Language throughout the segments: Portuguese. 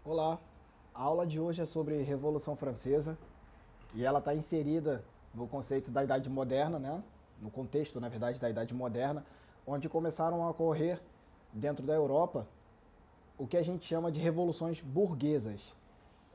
Olá, a aula de hoje é sobre Revolução Francesa e ela está inserida no conceito da Idade Moderna, né? No contexto, na verdade, da Idade Moderna, onde começaram a ocorrer dentro da Europa o que a gente chama de revoluções burguesas.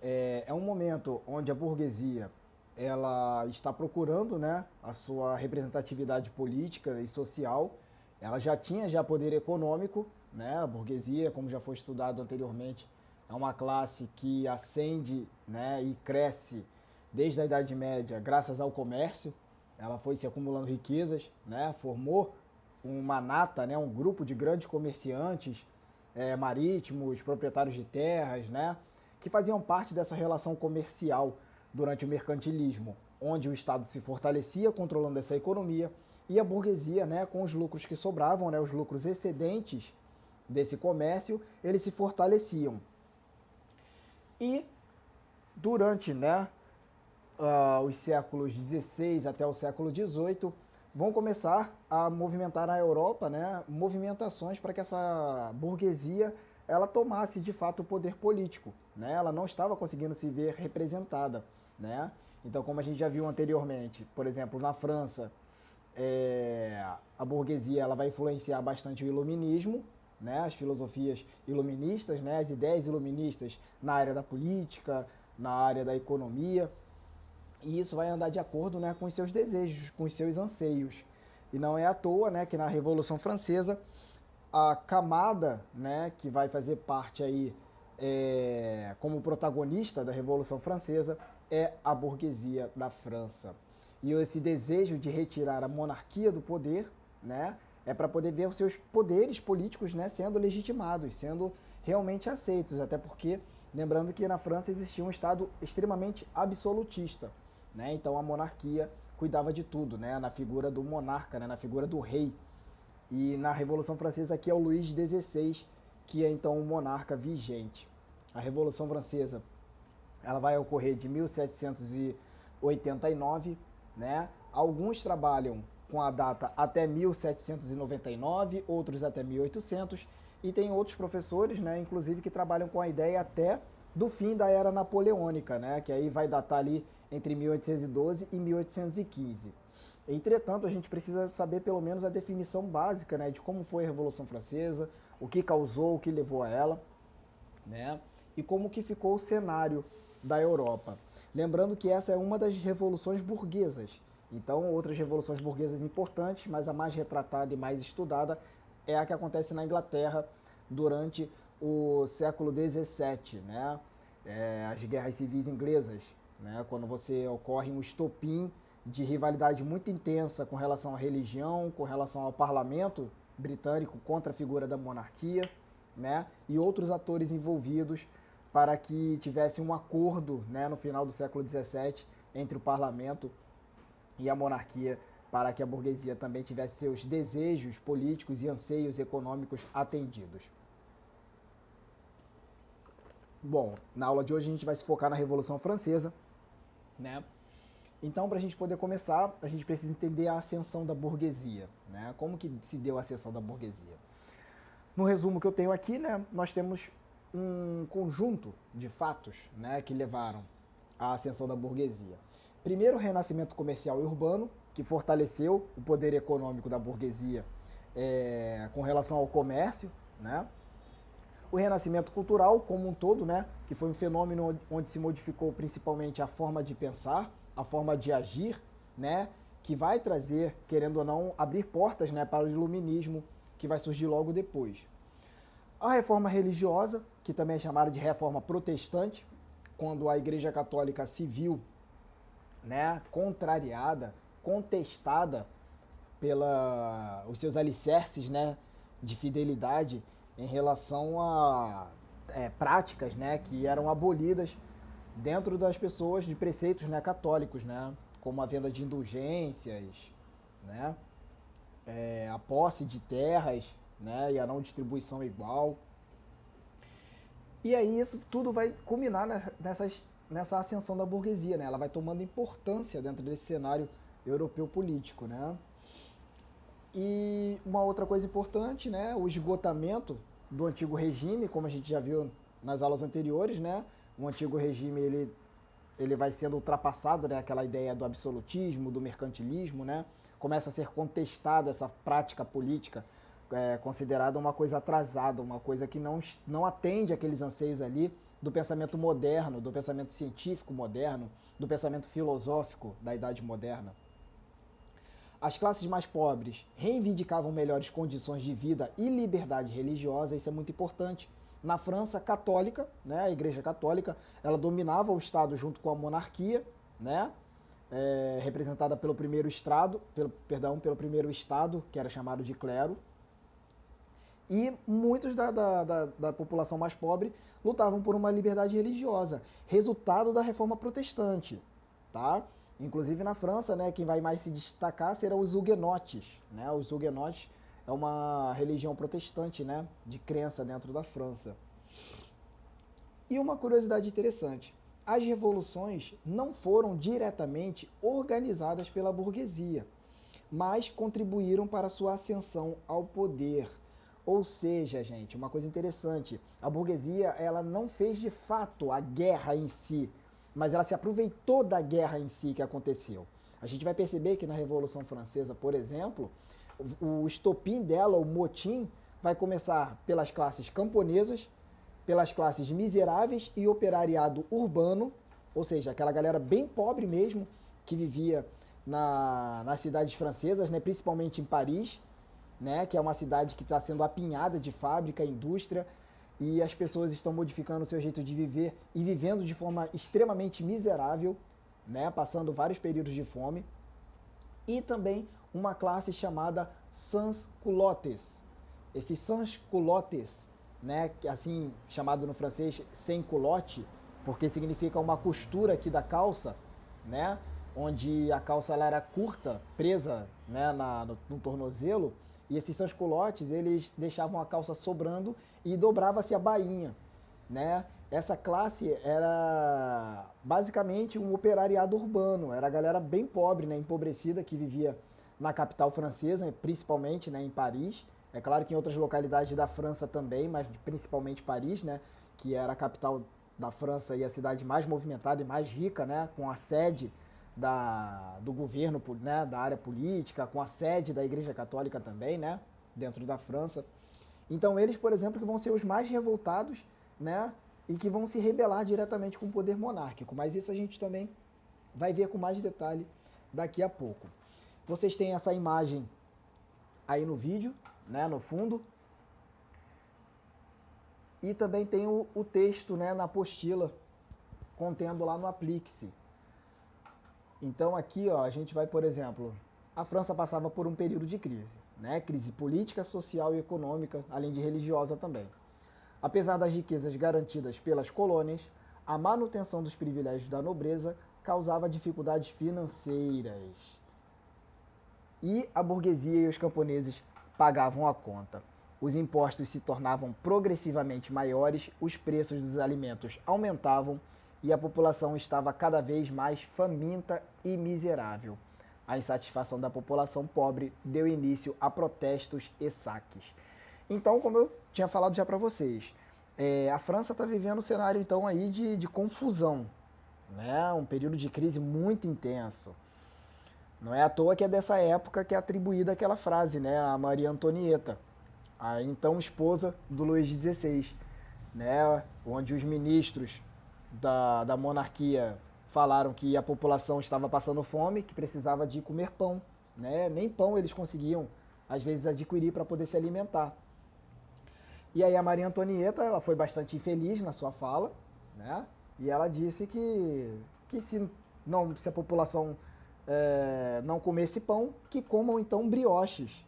É um momento onde a burguesia ela está procurando, né, a sua representatividade política e social. Ela já tinha poder econômico, né? A burguesia, como já foi estudado anteriormente, é uma classe que ascende, né, e cresce desde a Idade Média graças ao comércio. Ela foi se acumulando riquezas, né? Formou uma nata, né, um grupo de grandes comerciantes marítimos, proprietários de terras, né, que faziam parte dessa relação comercial durante o mercantilismo, onde o Estado se fortalecia controlando essa economia e a burguesia, né, com os lucros que sobravam, né, os lucros excedentes desse comércio, eles se fortaleciam. E durante, né, os séculos XVI até o século XVIII, vão começar a movimentar na Europa, né, movimentações para que essa burguesia ela tomasse de fato o poder político, né? Ela não estava conseguindo se ver representada, né? Então, como a gente já viu anteriormente, por exemplo, na França, a burguesia ela vai influenciar bastante o iluminismo, né? As filosofias iluministas, né? As ideias iluministas na área da política, na área da economia, e isso vai andar de acordo, né, com os seus desejos, com os seus anseios. E não é à toa, né, que na Revolução Francesa a camada, né, que vai fazer parte aí como protagonista da Revolução Francesa é a burguesia da França. E esse desejo de retirar a monarquia do poder, né, é para poder ver os seus poderes políticos, né, sendo legitimados, sendo realmente aceitos, até porque lembrando que na França existia um Estado extremamente absolutista, né? Então a monarquia cuidava de tudo, né? Na figura do monarca, né? Na figura do rei. E na Revolução Francesa aqui é o Luís XVI, que é então o monarca vigente. A Revolução Francesa ela vai ocorrer de 1789, né? Alguns trabalham com a data até 1799, outros até 1800, e tem outros professores, né, inclusive que trabalham com a ideia até do fim da era napoleônica, né, que aí vai datar ali entre 1812 e 1815. Entretanto, a gente precisa saber pelo menos a definição básica, né, de como foi a Revolução Francesa, o que causou, o que levou a ela, né? E como que ficou o cenário da Europa. Lembrando que essa é uma das revoluções burguesas. Então, outras revoluções burguesas importantes, mas a mais retratada e mais estudada é a que acontece na Inglaterra durante o século XVII, né? As guerras civis inglesas, né? Quando você ocorre um estopim de rivalidade muito intensa com relação à religião, com relação ao parlamento britânico contra a figura da monarquia, né? E outros atores envolvidos para que tivesse um acordo, né, no final do século XVII entre o parlamento e a monarquia para que a burguesia também tivesse seus desejos políticos e anseios econômicos atendidos. Bom, na aula de hoje a gente vai se focar na Revolução Francesa, né? Então, para a gente poder começar, a gente precisa entender a ascensão da burguesia, né? Como que se deu a ascensão da burguesia? No resumo que eu tenho aqui, né, nós temos um conjunto de fatos, né, que levaram à ascensão da burguesia. Primeiro, o renascimento comercial e urbano, que fortaleceu o poder econômico da burguesia com relação ao comércio, né? O renascimento cultural como um todo, né, que foi um fenômeno onde se modificou principalmente a forma de pensar, a forma de agir, né, que vai trazer, querendo ou não, abrir portas, né, para o iluminismo que vai surgir logo depois. A reforma religiosa, que também é chamada de reforma protestante, quando a Igreja Católica se viu, né, contrariada, contestada pela os seus alicerces, né, de fidelidade em relação a práticas, né, que eram abolidas dentro das pessoas de preceitos, né, católicos, né, como a venda de indulgências, né, a posse de terras, né, e a não distribuição igual. E aí isso tudo vai culminar nessa ascensão da burguesia, né? Ela vai tomando importância dentro desse cenário europeu político, né? E uma outra coisa importante, né? O esgotamento do antigo regime, como a gente já viu nas aulas anteriores, né? O antigo regime ele vai sendo ultrapassado, né? Aquela ideia do absolutismo, do mercantilismo, né? Começa a ser contestada essa prática política, considerada uma coisa atrasada, uma coisa que não atende aqueles anseios ali do pensamento moderno, do pensamento científico moderno, do pensamento filosófico da Idade Moderna. As classes mais pobres reivindicavam melhores condições de vida e liberdade religiosa, isso é muito importante. Na França católica, né, a Igreja Católica, ela dominava o Estado junto com a monarquia, né, representada pelo primeiro pelo primeiro Estado, que era chamado de clero. E muitos da população mais pobre lutavam por uma liberdade religiosa, resultado da Reforma Protestante, tá? Inclusive na França, né, quem vai mais se destacar serão os huguenotes, né? Os huguenotes é uma religião protestante, né, de crença dentro da França. E uma curiosidade interessante, as revoluções não foram diretamente organizadas pela burguesia, mas contribuíram para sua ascensão ao poder. Ou seja, gente, uma coisa interessante, a burguesia ela não fez de fato a guerra em si, mas ela se aproveitou da guerra em si que aconteceu. A gente vai perceber que na Revolução Francesa, por exemplo, o estopim dela, o motim, vai começar pelas classes camponesas, pelas classes miseráveis e operariado urbano, ou seja, aquela galera bem pobre mesmo, que vivia nas cidades francesas, né, principalmente em Paris, né, que é uma cidade que está sendo apinhada de fábrica, indústria, e as pessoas estão modificando o seu jeito de viver e vivendo de forma extremamente miserável, né, passando vários períodos de fome. E também uma classe chamada sans-culottes. Esses sans-culottes, né, assim chamado no francês sem culotte, porque significa uma costura aqui da calça, né, onde a calça ela era curta, presa, né, no tornozelo, e esses sans-culottes eles deixavam a calça sobrando e dobrava-se a bainha, né? Essa classe era basicamente um operariado urbano, era a galera bem pobre, né, empobrecida, que vivia na capital francesa, principalmente, né, em Paris. É claro que em outras localidades da França também, mas principalmente Paris, né, que era a capital da França e a cidade mais movimentada e mais rica, né, com a sede do governo, né, da área política, com a sede da Igreja Católica também, né, dentro da França. Então eles, por exemplo, que vão ser os mais revoltados, né, e que vão se rebelar diretamente com o poder monárquico. Mas isso a gente também vai ver com mais detalhe daqui a pouco. Vocês têm essa imagem aí no vídeo, né, no fundo. E também tem o texto, né, na apostila, contendo lá no Aplique-se. Então aqui, ó, a gente vai, por exemplo, a França passava por um período de crise, né? Crise política, social e econômica, além de religiosa também. Apesar das riquezas garantidas pelas colônias, a manutenção dos privilégios da nobreza causava dificuldades financeiras. E a burguesia e os camponeses pagavam a conta. Os impostos se tornavam progressivamente maiores, os preços dos alimentos aumentavam e a população estava cada vez mais faminta e miserável. A insatisfação da população pobre deu início a protestos e saques. Então, como eu tinha falado já para vocês, a França está vivendo um cenário então aí de confusão, né? Um período de crise muito intenso. Não é à toa que é dessa época que é atribuída aquela frase, né, a Maria Antonieta, a então esposa do Luís XVI, né, onde os ministros da monarquia falaram que a população estava passando fome, que precisava de comer pão, né? Nem pão eles conseguiam, às vezes, adquirir para poder se alimentar. E aí a Maria Antonieta, ela foi bastante infeliz na sua fala, né? E ela disse que se a população não comesse pão, que comam então brioches.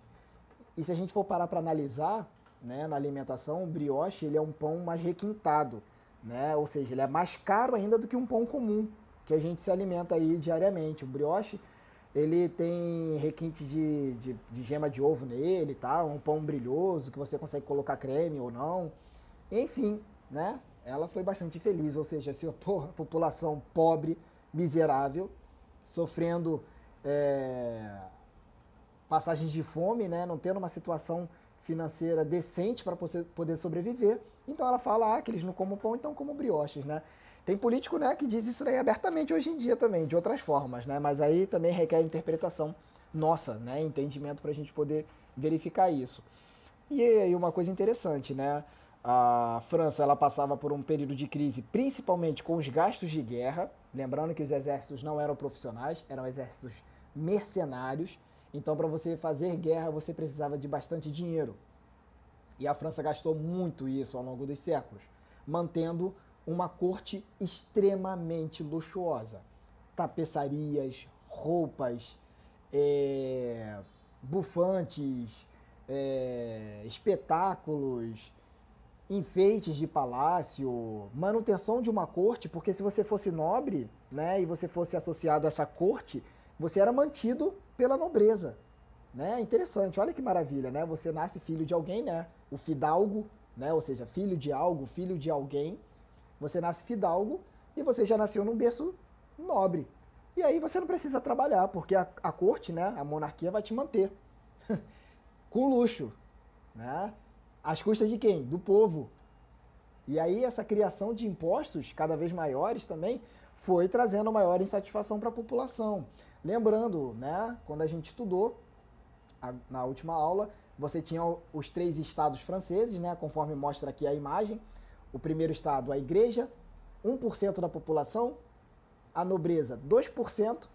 E se a gente for parar para analisar, né, na alimentação, o brioche ele é um pão mais requintado, né? Ou seja, ele é mais caro ainda do que um pão comum que a gente se alimenta aí diariamente. O brioche ele tem requinte de gema de ovo nele, tá? Um pão brilhoso que você consegue colocar creme ou não. Enfim, né? Ela foi bastante feliz, ou seja, se a população pobre, miserável, sofrendo passagens de fome, né? Não tendo uma situação financeira decente para poder sobreviver. Então ela fala que eles não comem pão, então comem brioches, né? Tem político, né, que diz isso aí abertamente hoje em dia também, de outras formas, né? Mas aí também requer interpretação nossa, né? Entendimento para a gente poder verificar isso. E aí uma coisa interessante, né? A França ela passava por um período de crise, principalmente com os gastos de guerra. Lembrando que os exércitos não eram profissionais, eram exércitos mercenários. Então, para você fazer guerra, você precisava de bastante dinheiro. E a França gastou muito isso ao longo dos séculos, mantendo uma corte extremamente luxuosa. Tapeçarias, roupas, bufantes, espetáculos, enfeites de palácio, manutenção de uma corte, porque se você fosse nobre, né, e você fosse associado a essa corte, você era mantido pela nobreza, né? Interessante, olha que maravilha, né? Você nasce filho de alguém, né? O fidalgo, né? Ou seja, filho de algo, filho de alguém. Você nasce fidalgo e você já nasceu num berço nobre. E aí você não precisa trabalhar, porque a corte, né, a monarquia vai te manter com luxo, né? Às custas de quem? Do povo. E aí essa criação de impostos cada vez maiores também foi trazendo maior insatisfação para a população. Lembrando, né, quando a gente estudou na última aula, você tinha os 3 estados franceses, né, conforme mostra aqui a imagem. O primeiro estado, a igreja, 1% da população, a nobreza, 2%,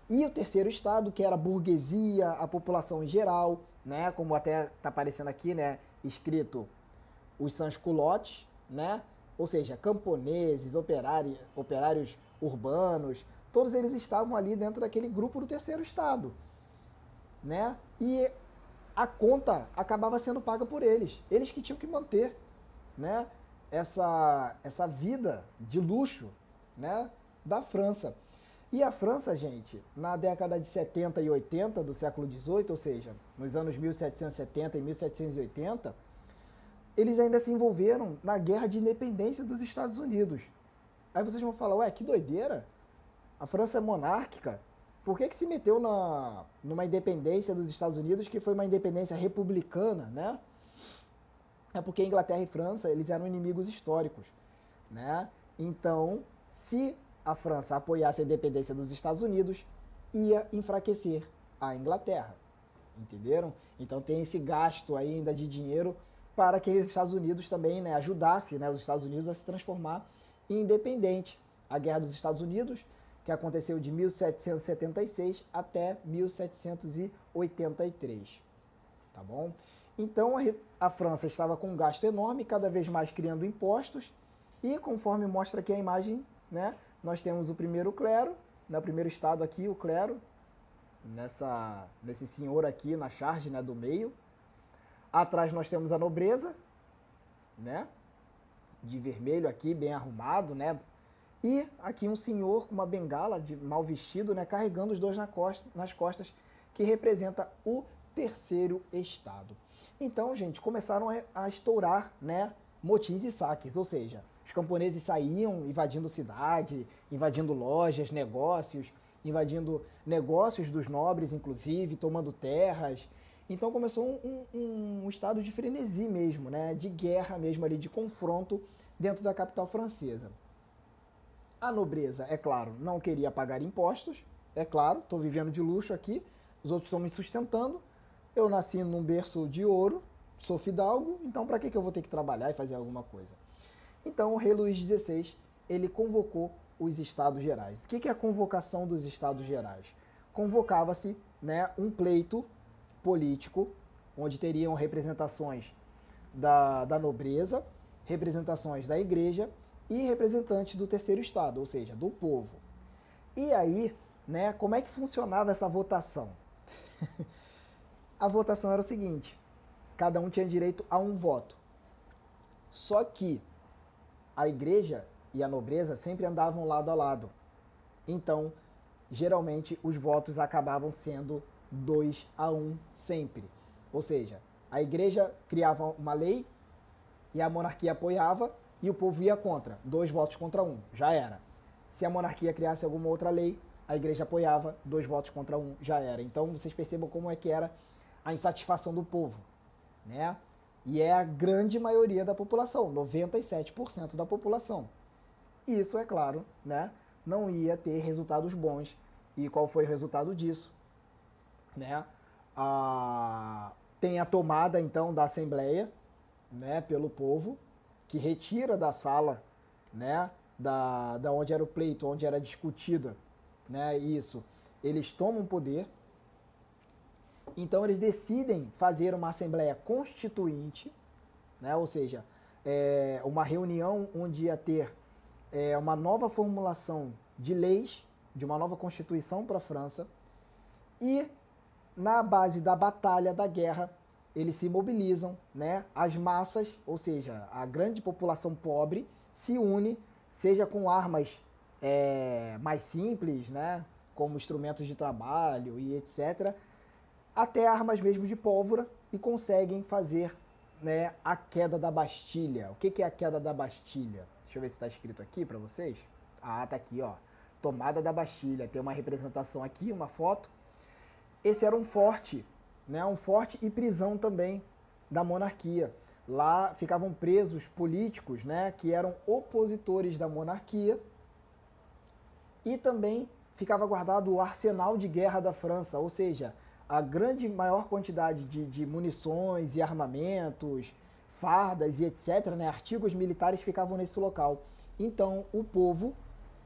e o terceiro estado, que era a burguesia, a população em geral, né, como até está aparecendo aqui, né, escrito os sans-culottes, né, ou seja, camponeses, operários urbanos, todos eles estavam ali dentro daquele grupo do terceiro estado, né, e a conta acabava sendo paga por eles, eles que tinham que manter, né, essa vida de luxo, né, da França. E a França, gente, na década de 70 e 80 do século XVIII, ou seja, nos anos 1770 e 1780, eles ainda se envolveram na guerra de independência dos Estados Unidos. Aí vocês vão falar, ué, que doideira, a França é monárquica, por que se meteu numa independência dos Estados Unidos que foi uma independência republicana, né? É porque Inglaterra e França, eles eram inimigos históricos, né? Então, se a França apoiasse a independência dos Estados Unidos, ia enfraquecer a Inglaterra, entenderam? Então tem esse gasto ainda de dinheiro para que os Estados Unidos também, né, ajudasse, né, os Estados Unidos a se transformar em independente. A Guerra dos Estados Unidos, que aconteceu de 1776 até 1783, tá bom? Então a França estava com um gasto enorme, cada vez mais criando impostos, e conforme mostra aqui a imagem, né, nós temos o primeiro clero, no primeiro estado aqui, o clero, nesse senhor aqui na charge, né, do meio. Atrás nós temos a nobreza, né, de vermelho aqui, bem arrumado, né, e aqui um senhor com uma bengala, mal vestido, né, carregando os dois nas costas, que representa o terceiro estado. Então, gente, começaram a estourar, né, motins e saques, ou seja, os camponeses saíam invadindo cidade, invadindo lojas, negócios, invadindo negócios dos nobres, inclusive, tomando terras. Então começou um estado de frenesi mesmo, né, de guerra mesmo ali, de confronto dentro da capital francesa. A nobreza, é claro, não queria pagar impostos, é claro, estou vivendo de luxo aqui, os outros estão me sustentando, eu nasci num berço de ouro, sou fidalgo, então para que eu vou ter que trabalhar e fazer alguma coisa? Então o rei Luís XVI, ele convocou os Estados Gerais. O que é a convocação dos Estados Gerais? Convocava-se, né, um pleito político, onde teriam representações da nobreza, representações da igreja e representantes do terceiro estado, ou seja, do povo. E aí, né, como é que funcionava essa votação? A votação era o seguinte, cada um tinha direito a um voto. Só que a igreja e a nobreza sempre andavam lado a lado. Então, geralmente, os votos acabavam sendo 2-1 sempre. Ou seja, a igreja criava uma lei e a monarquia apoiava e o povo ia contra. 2 votos contra 1, já era. Se a monarquia criasse alguma outra lei, a igreja apoiava, 2 votos contra 1, já era. Então vocês percebam como é que era a insatisfação do povo, né? E é a grande maioria da população, 97% da população. Isso, é claro, né, não ia ter resultados bons. E qual foi o resultado disso? Né? Tem a tomada, então, da Assembleia, né, pelo povo, que retira da sala, né, da onde era o pleito, onde era discutida, né, isso. Eles tomam poder, então eles decidem fazer uma Assembleia Constituinte, né, ou seja, uma reunião onde ia ter uma nova formulação de leis, de uma nova Constituição para a França, e na base da batalha, da guerra, eles se mobilizam, né? As massas, ou seja, a grande população pobre, se une, seja com armas mais simples, né? Como instrumentos de trabalho e etc., até armas mesmo de pólvora, e conseguem fazer, né, a queda da Bastilha. O que é a queda da Bastilha? Deixa eu ver se está escrito aqui para vocês. Ah, tá aqui, ó. Tomada da Bastilha. Tem uma representação aqui, uma foto. Esse era um forte, né? Um forte e prisão também da monarquia. Lá ficavam presos políticos, né, que eram opositores da monarquia, e também ficava guardado o arsenal de guerra da França, ou seja, a grande maior quantidade de munições e armamentos, fardas e etc., né, artigos militares ficavam nesse local. Então o povo,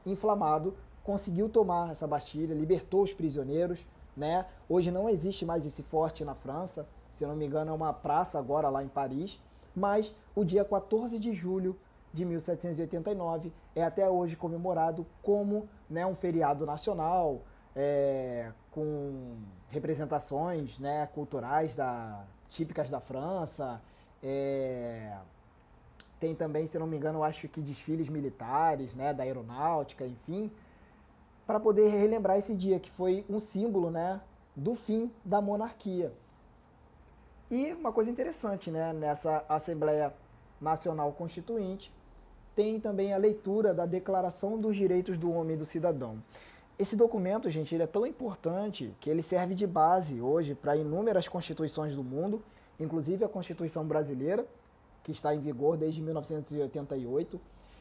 inflamado, conseguiu tomar essa Bastilha, libertou os prisioneiros, né? Hoje não existe mais esse forte na França, se eu não me engano é uma praça agora lá em Paris, mas o dia 14 de julho de 1789 é até hoje comemorado como, né, um feriado nacional, com representações, né, culturais típicas da França. Tem também, se eu não me engano, eu acho que desfiles militares, né, da aeronáutica, enfim, para poder relembrar esse dia, que foi um símbolo, né, do fim da monarquia. E uma coisa interessante, né, nessa Assembleia Nacional Constituinte, tem também a leitura da Declaração dos Direitos do Homem e do Cidadão. Esse documento, gente, ele é tão importante que ele serve de base hoje para inúmeras constituições do mundo, inclusive a Constituição Brasileira, que está em vigor desde 1988,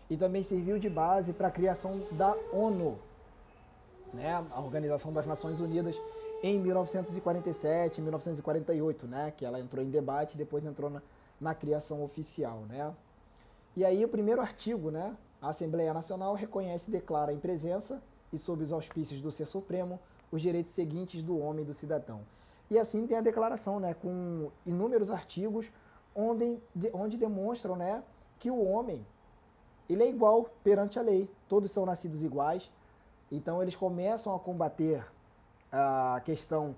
e também serviu de base para a criação da ONU, né, a Organização das Nações Unidas, em 1947, 1948, né, que ela entrou em debate e depois entrou na criação oficial, né. E aí o primeiro artigo, né, a Assembleia Nacional reconhece e declara em presença e sob os auspícios do Ser Supremo os direitos seguintes do homem e do cidadão. E assim tem a declaração, né, com inúmeros artigos onde demonstram, né, que o homem ele é igual perante a lei, todos são nascidos iguais. Então eles começam a combater a questão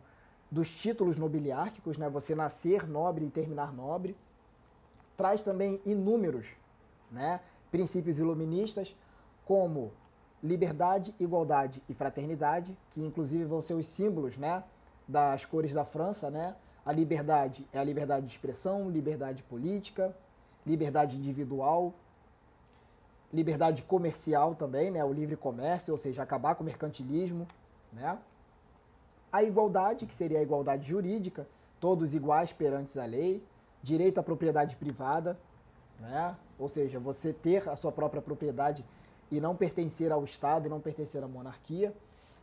dos títulos nobiliárquicos, né, você nascer nobre e terminar nobre. Traz também inúmeros, né, princípios iluministas, como liberdade, igualdade e fraternidade, que inclusive vão ser os símbolos, né, das cores da França, né? A liberdade é a liberdade de expressão, liberdade política, liberdade individual, liberdade comercial também, né? O livre comércio, ou seja, acabar com o mercantilismo, né? A igualdade, que seria a igualdade jurídica, todos iguais perante a lei, direito à propriedade privada, né? Ou seja, você ter a sua própria propriedade e não pertencer ao Estado e não pertencer à monarquia.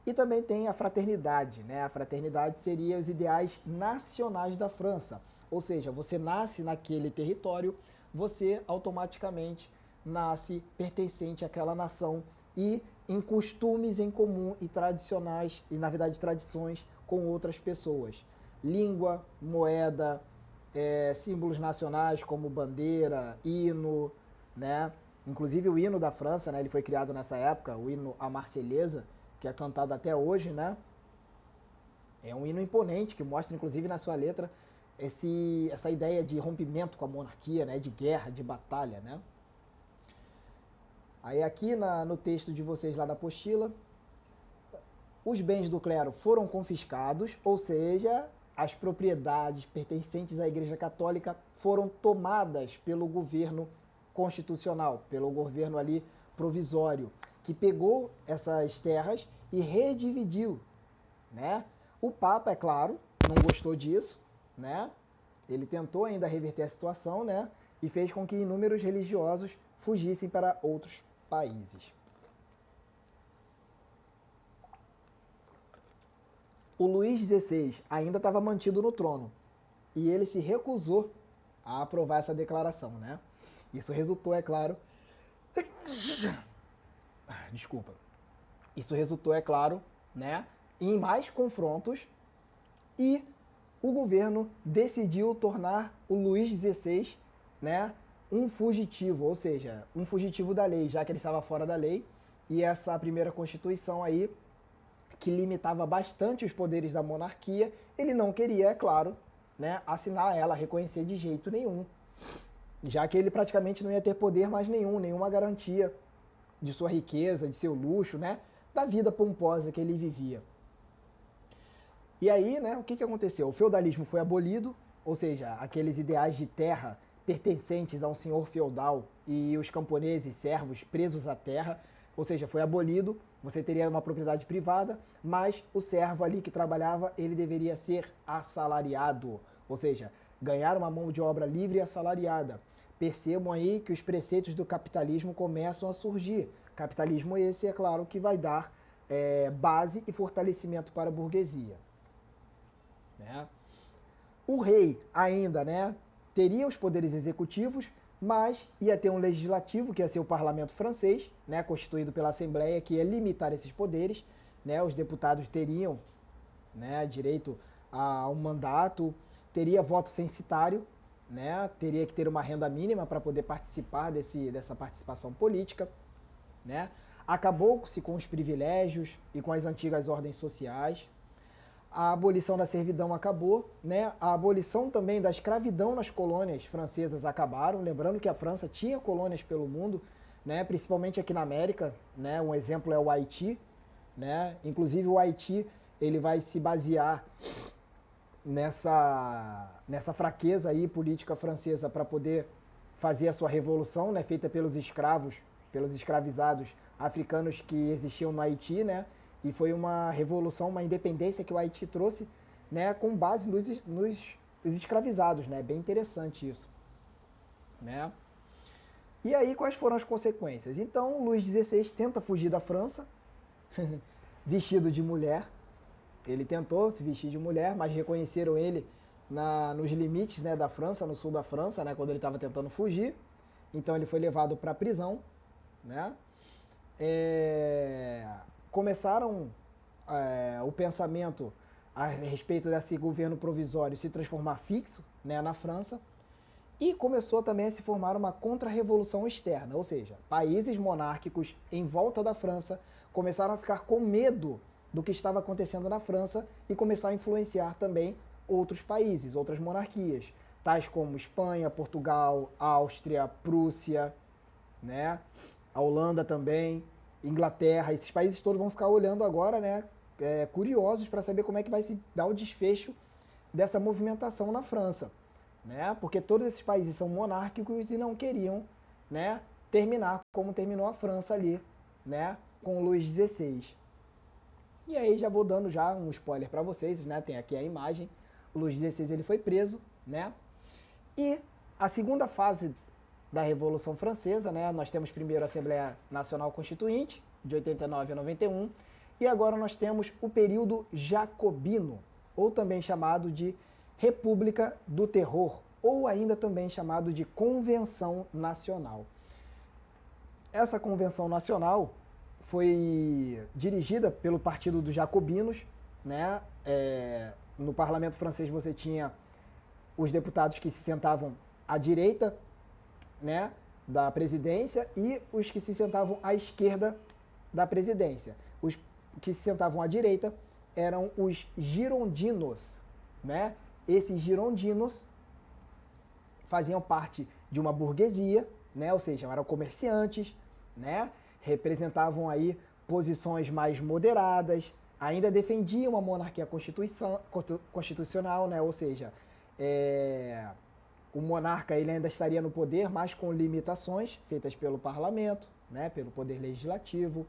E também tem a fraternidade, né? A fraternidade seria os ideais nacionais da França, ou seja, você nasce naquele território, você automaticamente nasce pertencente àquela nação e em costumes em comum e tradicionais, e na verdade tradições com outras pessoas. Língua, moeda, símbolos nacionais como bandeira, hino, né? Inclusive o hino da França, né? Ele foi criado nessa época, o hino A Marselhesa, que é cantado até hoje, né? É um hino imponente que mostra, inclusive, na sua letra, essa ideia de rompimento com a monarquia, né? De guerra, de batalha, né? Aí aqui no texto de vocês lá da apostila, os bens do clero foram confiscados, ou seja, as propriedades pertencentes à Igreja Católica foram tomadas pelo governo constitucional, pelo governo ali provisório, que pegou essas terras e redividiu, né? O Papa, é claro, não gostou disso, né? ele tentou ainda reverter a situação, né? E fez com que inúmeros religiosos fugissem para outros países. O Luís XVI ainda estava mantido no trono e ele se recusou a aprovar essa declaração, né? Isso resultou, é claro... Desculpa. Isso resultou, é claro, né, em mais confrontos e o governo decidiu tornar o Luís XVI, né, um fugitivo, ou seja, um fugitivo da lei, já que ele estava fora da lei, e essa primeira Constituição aí, que limitava bastante os poderes da monarquia, ele não queria, é claro, né, assinar ela, reconhecer de jeito nenhum, já que ele praticamente não ia ter poder mais nenhum, nenhuma garantia de sua riqueza, de seu luxo, né, da vida pomposa que ele vivia. E aí, né, o que aconteceu? O feudalismo foi abolido, ou seja, aqueles ideais de terra pertencentes a um senhor feudal e os camponeses, servos presos à terra, ou seja, foi abolido, você teria uma propriedade privada, mas o servo ali que trabalhava, ele deveria ser assalariado, ou seja, ganhar uma mão de obra livre e assalariada. Percebam aí que os preceitos do capitalismo começam a surgir. Capitalismo esse, é claro, que vai dar base e fortalecimento para a burguesia. Né? O rei ainda, né, teria os poderes executivos, mas ia ter um legislativo, que ia ser o parlamento francês, né, constituído pela Assembleia, que ia limitar esses poderes. Né, os deputados teriam, né, direito a um mandato, teria voto censitário, né, teria que ter uma renda mínima para poder participar dessa participação política. Né? Acabou-se com os privilégios e com as antigas ordens sociais. A abolição da servidão acabou, né? A abolição também da escravidão nas colônias francesas acabaram, lembrando que a França tinha colônias pelo mundo, né? Principalmente aqui na América, né? Um exemplo é o Haiti, né? Inclusive o Haiti, ele vai se basear nessa fraqueza aí política francesa para poder fazer a sua revolução, né? Feita pelos escravos, pelos escravizados africanos que existiam no Haiti, né? E foi uma revolução, uma independência que o Haiti trouxe, né, com base nos escravizados, né? Bem interessante isso, né? E aí, quais foram as consequências? Então, Luís XVI tenta fugir da França, vestido de mulher. Ele tentou se vestir de mulher, mas reconheceram ele nos limites, né, da França, no sul da França, né, quando ele estava tentando fugir. Então, ele foi levado para a prisão, né? Começaram o pensamento a respeito desse governo provisório se transformar fixo, né, na França, e começou também a se formar uma contra-revolução externa, ou seja, países monárquicos em volta da França começaram a ficar com medo do que estava acontecendo na França e começaram a influenciar também outros países, outras monarquias, tais como Espanha, Portugal, Áustria, Prússia, né, a Holanda também, Inglaterra. Esses países todos vão ficar olhando agora, né, curiosos para saber como é que vai se dar o desfecho dessa movimentação na França, né? Porque todos esses países são monárquicos e não queriam, né, terminar como terminou a França ali, né, com o Luís XVI. E aí já vou dando já um spoiler para vocês, né? Tem aqui a imagem. O Luís XVI ele foi preso, né? E a segunda fase da Revolução Francesa, né? Nós temos primeiro a Assembleia Nacional Constituinte, de 89 a 91, e agora nós temos o período jacobino, ou também chamado de República do Terror, ou ainda também chamado de Convenção Nacional. Essa Convenção Nacional foi dirigida pelo Partido dos Jacobinos, né? No parlamento francês você tinha os deputados que se sentavam à direita, né, da presidência, e os que se sentavam à esquerda da presidência. Os que se sentavam à direita eram os girondinos, né? Esses girondinos faziam parte de uma burguesia, né? Ou seja, eram comerciantes, né? Representavam aí posições mais moderadas, ainda defendiam a monarquia constitucional, né? Ou seja, o monarca ele ainda estaria no poder, mas com limitações feitas pelo parlamento, né? Pelo poder legislativo.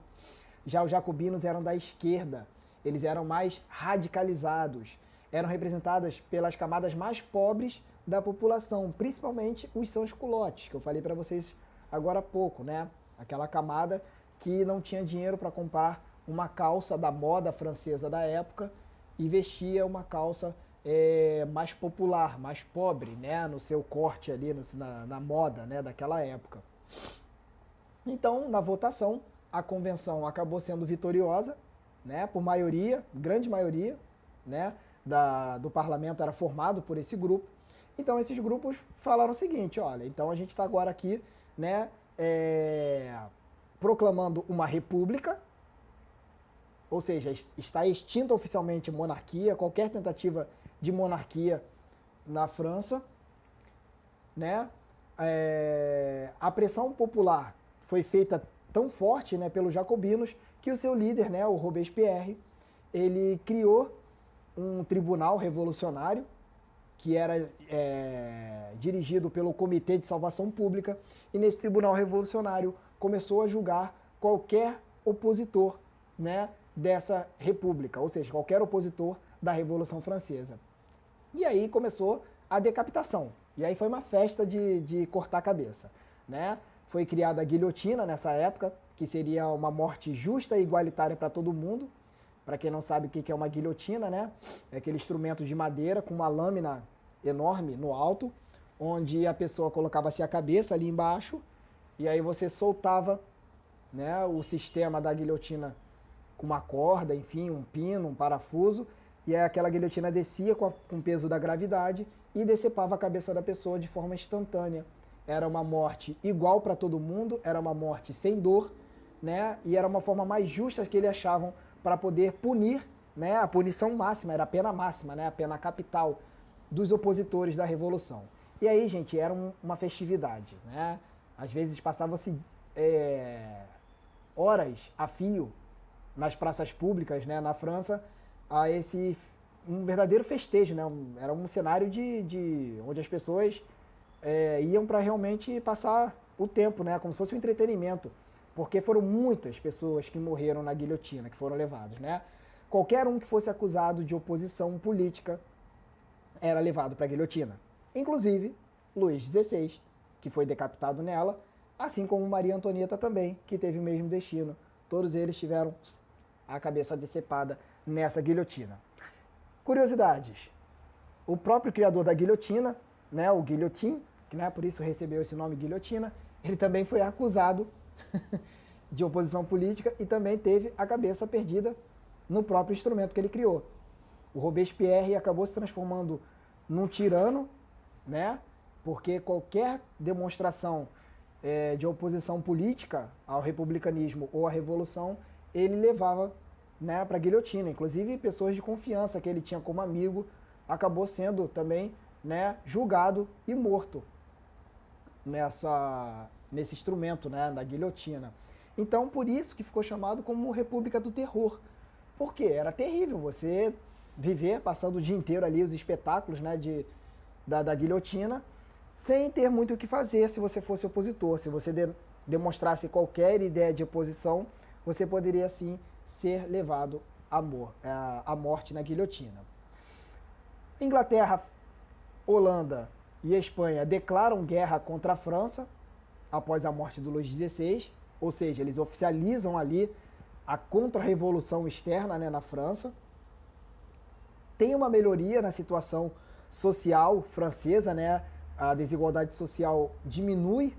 Já os jacobinos eram da esquerda, eles eram mais radicalizados, eram representadas pelas camadas mais pobres da população, principalmente os sans-culottes, que eu falei para vocês agora há pouco, né? Aquela camada que não tinha dinheiro para comprar uma calça da moda francesa da época e vestia uma calça mais popular, mais pobre, né? No seu corte ali, na moda, né? Daquela época. Então, na votação, a convenção acabou sendo vitoriosa, né? Por maioria, grande maioria, né? Do parlamento era formado por esse grupo. Então, esses grupos falaram o seguinte: olha, então a gente está agora aqui, né? Proclamando uma república, ou seja, está extinta oficialmente a monarquia, qualquer tentativa de monarquia na França, né? A pressão popular foi feita tão forte, né, pelos jacobinos que o seu líder, né, o Robespierre, ele criou um tribunal revolucionário que era dirigido pelo Comitê de Salvação Pública, e nesse tribunal revolucionário começou a julgar qualquer opositor, né, dessa república, ou seja, qualquer opositor da Revolução Francesa. E aí começou a decapitação. E aí foi uma festa de cortar a cabeça, né? Foi criada a guilhotina nessa época, que seria uma morte justa e igualitária para todo mundo. Para quem não sabe o que é uma guilhotina, né? É aquele instrumento de madeira com uma lâmina enorme no alto, onde a pessoa colocava-se a cabeça ali embaixo, e aí você soltava, né, o sistema da guilhotina com uma corda, enfim, um pino, um parafuso, e aí aquela guilhotina descia com o peso da gravidade e decepava a cabeça da pessoa de forma instantânea. Era uma morte igual para todo mundo, era uma morte sem dor, né? E era uma forma mais justa que eles achavam para poder punir, né? A punição máxima, era a pena máxima, né? A pena capital dos opositores da Revolução. E aí, gente, era uma festividade, né? Às vezes passava-se horas a fio nas praças públicas, né, na França, a um verdadeiro festejo, né? Era um cenário onde as pessoas iam para realmente passar o tempo, né, como se fosse um entretenimento, porque foram muitas pessoas que morreram na guilhotina, que foram levadas, né? Qualquer um que fosse acusado de oposição política era levado para a guilhotina. Inclusive Luís XVI, que foi decapitado nela, assim como Maria Antonieta também, que teve o mesmo destino. Todos eles tiveram a cabeça decepada nessa guilhotina. Curiosidades. O próprio criador da guilhotina, né, o Guillotin, que, né, por isso recebeu esse nome guilhotina, ele também foi acusado de oposição política e também teve a cabeça perdida no próprio instrumento que ele criou. O Robespierre acabou se transformando num tirano, né, porque qualquer demonstração de oposição política ao republicanismo ou à revolução, ele levava, né, para a guilhotina. Inclusive, pessoas de confiança que ele tinha como amigo acabou sendo também, né, julgado e morto nesse instrumento, né, da guilhotina. Então, por isso que ficou chamado como República do Terror. Por quê? Era terrível você viver passando o dia inteiro ali os espetáculos, né, da guilhotina, sem ter muito o que fazer se você fosse opositor. Se você demonstrasse qualquer ideia de oposição, você poderia sim ser levado à morte na guilhotina. Inglaterra, Holanda e Espanha declaram guerra contra a França após a morte do Luís XVI, ou seja, eles oficializam ali a contra-revolução externa, né, na França. Tem uma melhoria na situação social francesa, né? A desigualdade social diminui,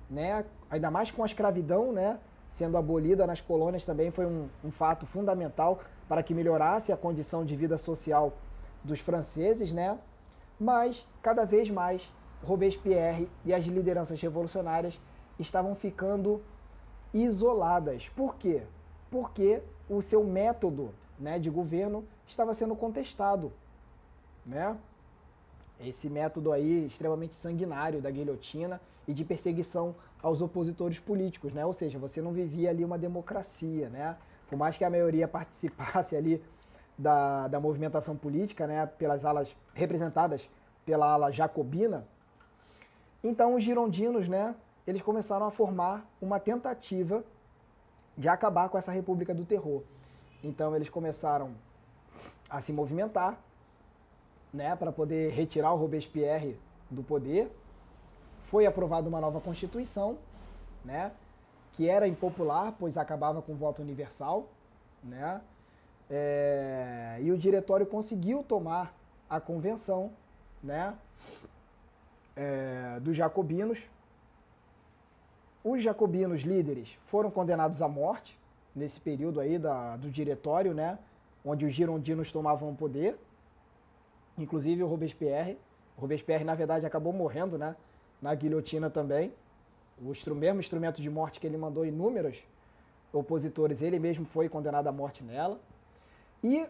né? Ainda mais com a escravidão, né, sendo abolida nas colônias, também foi um fato fundamental para que melhorasse a condição de vida social dos franceses, né? Mas, cada vez mais, Robespierre e as lideranças revolucionárias estavam ficando isoladas. Por quê? Porque o seu método, né, de governo estava sendo contestado, né? Esse método aí extremamente sanguinário da guilhotina e de perseguição aos opositores políticos, né? Ou seja, você não vivia ali uma democracia, né? Por mais que a maioria participasse ali da movimentação política, né, pelas alas representadas pela ala jacobina, então os girondinos, né, eles começaram a formar uma tentativa de acabar com essa República do Terror. Então eles começaram a se movimentar, né, para poder retirar o Robespierre do poder, foi aprovada uma nova Constituição, né, que era impopular, pois acabava com o voto universal, né, e o diretório conseguiu tomar a convenção, né, dos jacobinos. Os jacobinos líderes foram condenados à morte nesse período aí do diretório, né, onde os girondinos tomavam o poder, inclusive o Robespierre. O Robespierre, na verdade, acabou morrendo, né, na guilhotina também. O mesmo instrumento de morte que ele mandou inúmeros opositores, ele mesmo foi condenado à morte nela. E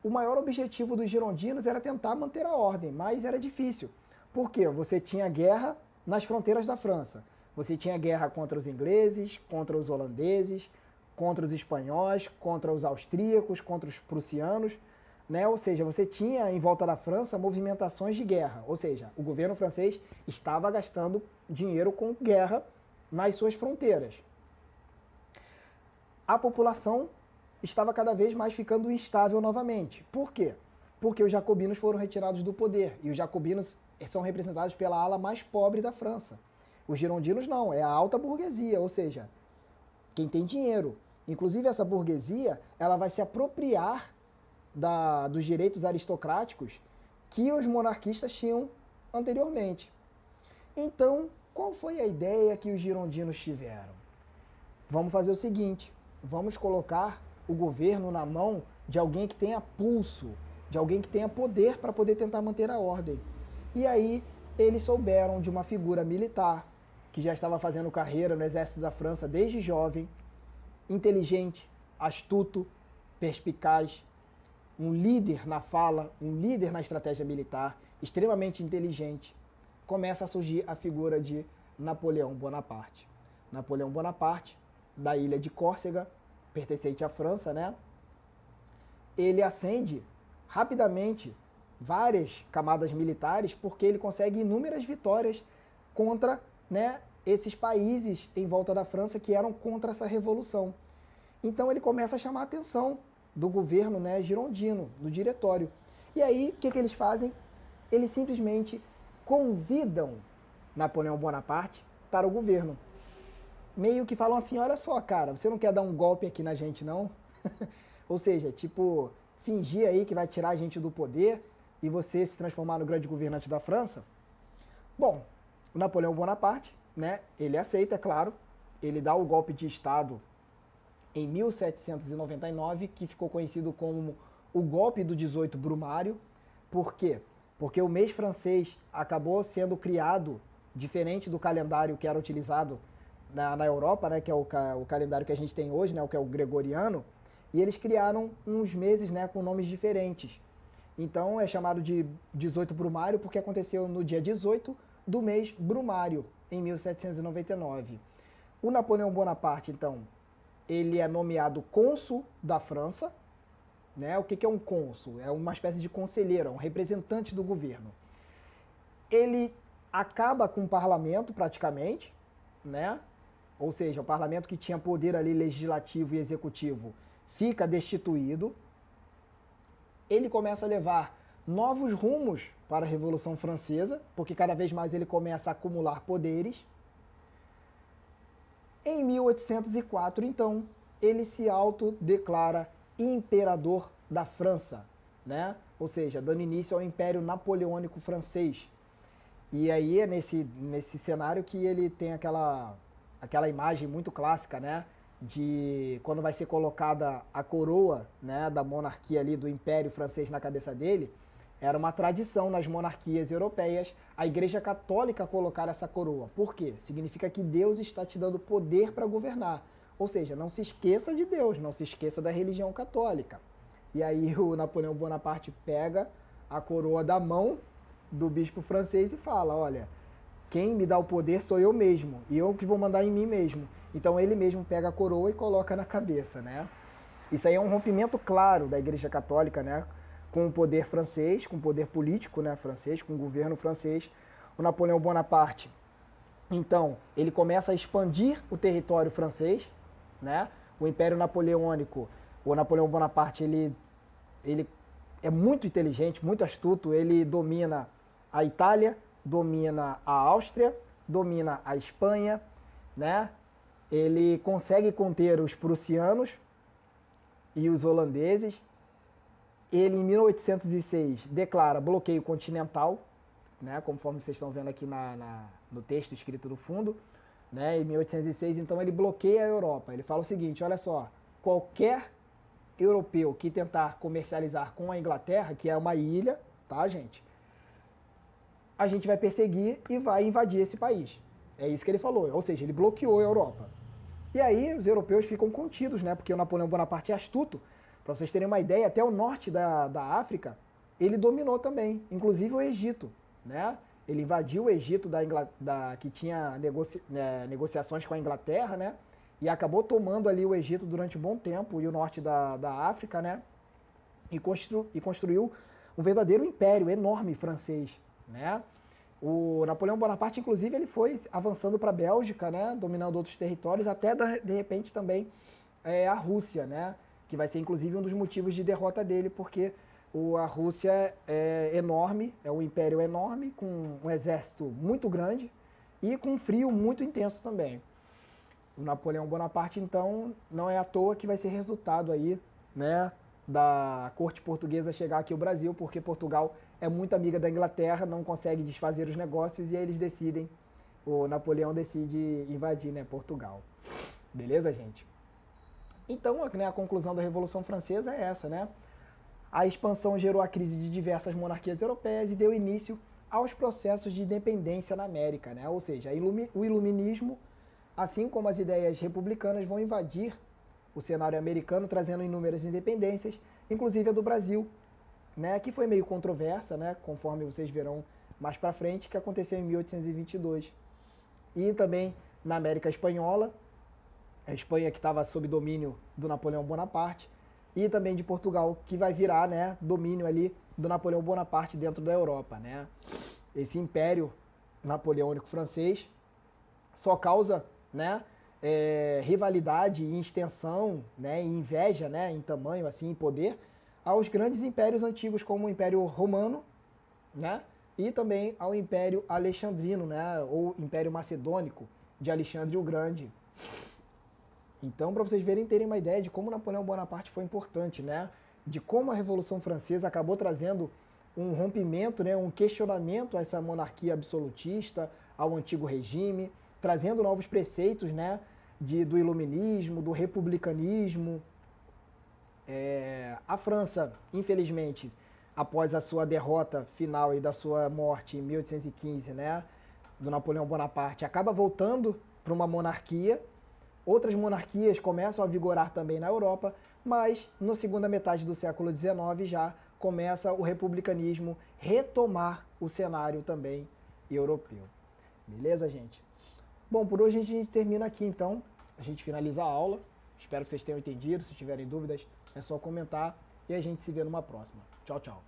o maior objetivo dos girondinos era tentar manter a ordem, mas era difícil. Por quê? Você tinha guerra nas fronteiras da França. Você tinha guerra contra os ingleses, contra os holandeses, contra os espanhóis, contra os austríacos, contra os prussianos, né? Ou seja, você tinha em volta da França movimentações de guerra. Ou seja, o governo francês estava gastando dinheiro com guerra nas suas fronteiras. A população estava cada vez mais ficando instável novamente. Por quê? Porque os jacobinos foram retirados do poder. E os jacobinos são representados pela ala mais pobre da França. Os girondinos não, é a alta burguesia, ou seja, quem tem dinheiro. Inclusive essa burguesia, ela vai se apropriar dos direitos aristocráticos que os monarquistas tinham anteriormente. Então, qual foi a ideia que os girondinos tiveram? Vamos fazer o seguinte, vamos colocar o governo na mão de alguém que tenha pulso, de alguém que tenha poder para poder tentar manter a ordem. E aí eles souberam de uma figura militar que já estava fazendo carreira no exército da França desde jovem, inteligente, astuto, perspicaz, um líder na fala, um líder na estratégia militar, extremamente inteligente. Começa a surgir a figura de Napoleão Bonaparte. Napoleão Bonaparte, da ilha de Córcega, pertencente à França, né? Ele ascende rapidamente várias camadas militares porque ele consegue inúmeras vitórias contra, né, esses países em volta da França que eram contra essa revolução. Então ele começa a chamar a atenção do governo, né, girondino, do diretório. E aí, o que eles fazem? Eles simplesmente convidam Napoleão Bonaparte para o governo. Meio que falam assim, olha só, cara, você não quer dar um golpe aqui na gente, não? Ou seja, tipo, fingir aí que vai tirar a gente do poder e você se transformar no grande governante da França? Bom, o Napoleão Bonaparte, né, ele aceita, é claro, ele dá o golpe de Estado em 1799, que ficou conhecido como o golpe do 18 Brumário. Por quê? Porque o mês francês acabou sendo criado diferente do calendário que era utilizado na Europa, né, que é o calendário que a gente tem hoje, né, o que é o gregoriano, e eles criaram uns meses, né, com nomes diferentes. Então é chamado de 18 Brumário porque aconteceu no dia 18 do mês Brumário, em 1799. O Napoleão Bonaparte, então, ele é nomeado cônsul da França, né? O que é um cônsul? É uma espécie de conselheiro, um representante do governo. Ele acaba com o parlamento praticamente, né? Ou seja, o parlamento que tinha poder ali legislativo e executivo fica destituído. Ele começa a levar novos rumos para a Revolução Francesa, porque cada vez mais ele começa a acumular poderes. Em 1804, então, ele se autodeclara imperador da França, né? Ou seja, dando início ao Império Napoleônico Francês. E aí é nesse cenário que ele tem aquela imagem muito clássica, né? De quando vai ser colocada a coroa, né, da monarquia ali, do Império Francês na cabeça dele. Era uma tradição nas monarquias europeias a Igreja Católica colocar essa coroa. Por quê? Significa que Deus está te dando poder para governar. Ou seja, não se esqueça de Deus, não se esqueça da religião católica. E aí o Napoleão Bonaparte pega a coroa da mão do bispo francês e fala, olha, quem me dá o poder sou eu mesmo, e eu que vou mandar em mim mesmo. Então ele mesmo pega a coroa e coloca na cabeça, né? Isso aí é um rompimento claro da Igreja Católica, né? Com o poder francês, com o poder político, né, francês, com o governo francês. O Napoleão Bonaparte, então, ele começa a expandir o território francês, né? O Império Napoleônico, o Napoleão Bonaparte, ele é muito inteligente, muito astuto, ele domina a Itália, domina a Áustria, domina a Espanha, né? Ele consegue conter os prussianos e os holandeses. Ele, em 1806, declara bloqueio continental, né? Conforme vocês estão vendo aqui no texto escrito no fundo. Né? Em 1806, então, ele bloqueia a Europa. Ele fala o seguinte, olha só, qualquer europeu que tentar comercializar com a Inglaterra, que é uma ilha, tá, gente? A gente vai perseguir e vai invadir esse país. É isso que ele falou, ou seja, ele bloqueou a Europa. E aí os europeus ficam contidos, né? Porque o Napoleão Bonaparte é astuto. Para vocês terem uma ideia, até o norte da África, ele dominou também, inclusive o Egito, né? Ele invadiu o Egito que tinha negociações com a Inglaterra, né? E acabou tomando ali o Egito durante um bom tempo e o norte da África, né? E construiu um verdadeiro império enorme francês, né? O Napoleão Bonaparte, inclusive, ele foi avançando para a Bélgica, né? Dominando outros territórios, até de repente também a Rússia, né? Que vai ser inclusive um dos motivos de derrota dele, porque a Rússia é enorme, é um império enorme, com um exército muito grande e com um frio muito intenso também. O Napoleão Bonaparte, então, não é à toa que vai ser resultado aí, né, da corte portuguesa chegar aqui ao Brasil, porque Portugal é muito amiga da Inglaterra, não consegue desfazer os negócios e aí eles decidem, o Napoleão decide invadir, né, Portugal. Beleza, gente? Então, né, a conclusão da Revolução Francesa é essa, né? A expansão gerou a crise de diversas monarquias europeias e deu início aos processos de independência na América, né? Ou seja, o iluminismo, assim como as ideias republicanas, vão invadir o cenário americano, trazendo inúmeras independências, inclusive a do Brasil, né? Que foi meio controversa, né? Conforme vocês verão mais para frente, que aconteceu em 1822. E também na América Espanhola, a Espanha que estava sob domínio do Napoleão Bonaparte, e também de Portugal, que vai virar, né, domínio ali do Napoleão Bonaparte dentro da Europa, né? Esse império napoleônico francês só causa, né, rivalidade e extensão, né, e inveja, né, em tamanho, assim, em poder, aos grandes impérios antigos, como o Império Romano, né, e também ao Império Alexandrino, né, ou Império Macedônico, de Alexandre o Grande. Então, para vocês terem uma ideia de como Napoleão Bonaparte foi importante, né? De como a Revolução Francesa acabou trazendo um rompimento, né? Um questionamento a essa monarquia absolutista, ao antigo regime, trazendo novos preceitos, né? Do iluminismo, do republicanismo. A França, infelizmente, após a sua derrota final e da sua morte em 1815, né? Do Napoleão Bonaparte, acaba voltando para uma monarquia. Outras monarquias começam a vigorar também na Europa, mas na segunda metade do século XIX já começa o republicanismo retomar o cenário também europeu. Beleza, gente? Bom, por hoje a gente termina aqui então. A gente finaliza a aula. Espero que vocês tenham entendido. Se tiverem dúvidas, é só comentar e a gente se vê numa próxima. Tchau, tchau.